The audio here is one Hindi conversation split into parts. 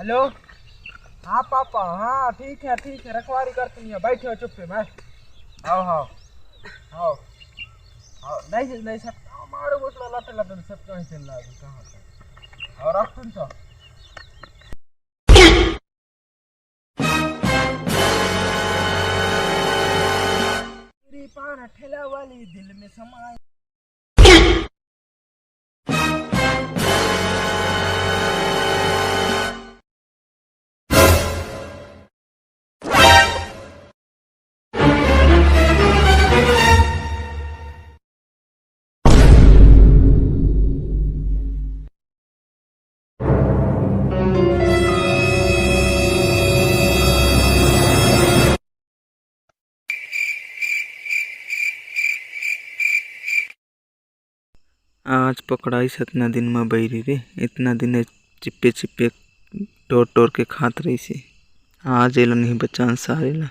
हेलो। हाँ पापा, हाँ ठीक है रखवारी करती है, बैठे हो चुप पे मैं। आओ आओ आओ आओ, नहीं सब हमारे को लटे लटे सब कहीं चल रहा है कहाँ से। और अब सुन तो तेरी पान ठेला वाली दिल में समाई। आज पकड़ाई सतना दिन में बैरी रे, इतना दिन चिप्पे चिप्पे टोर टोर के खात रही से। आज एला नहीं बचान सारेला।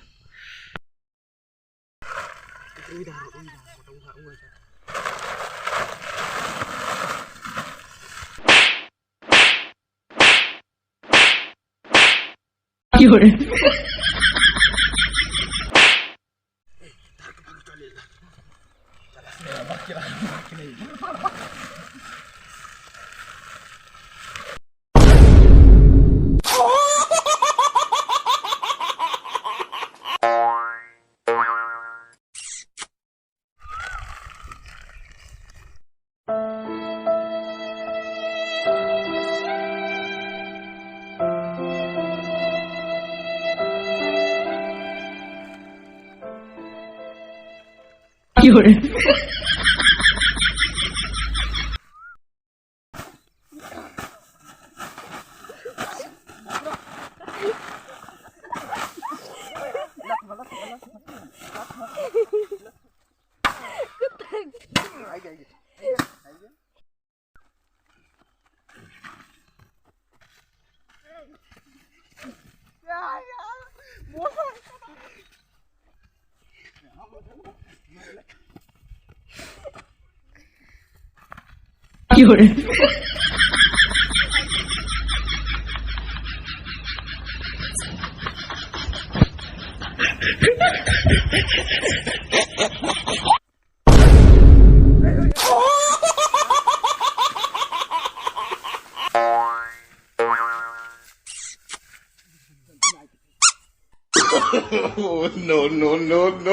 No.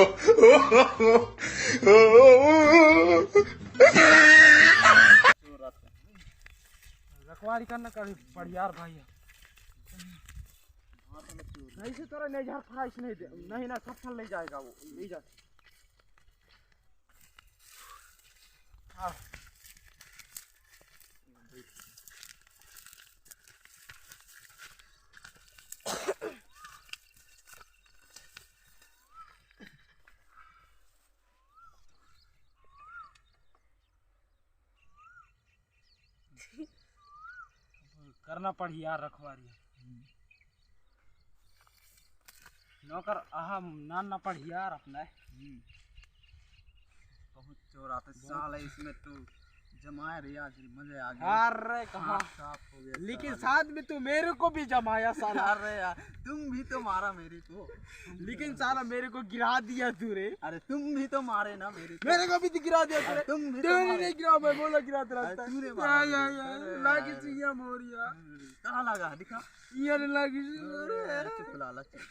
रखवारी करना कर पड़ यार भाई। नहीं से तोरा नहीं झाड़ फराइश नहीं दे, नहीं ना सब ले जाएगा वो, ले जा। हाँ करना पड़ यार रखवारी। नौकर आहा ना पड़ यार अपना। बहुत चोर आते साले इसमें तो जमाए रे, आज मजे आ गए। अरे कहाँ साफ हो गया, लेकिन साथ में तू मेरे को भी जमाया साला। अरे यार तुम भी तो मारा मेरे को, लेकिन साला मेरे को गिरा दिया तू रे। अरे तुम भी तो मारे ना मेरे को भी तो गिरा दिया तू रे। तुम भी तू नहीं गिरा, मैं बोला गिरा तेरा। तूने लागी चिया मोरिया कहाँ लगा दिखा ये लागी। चुप ला चुप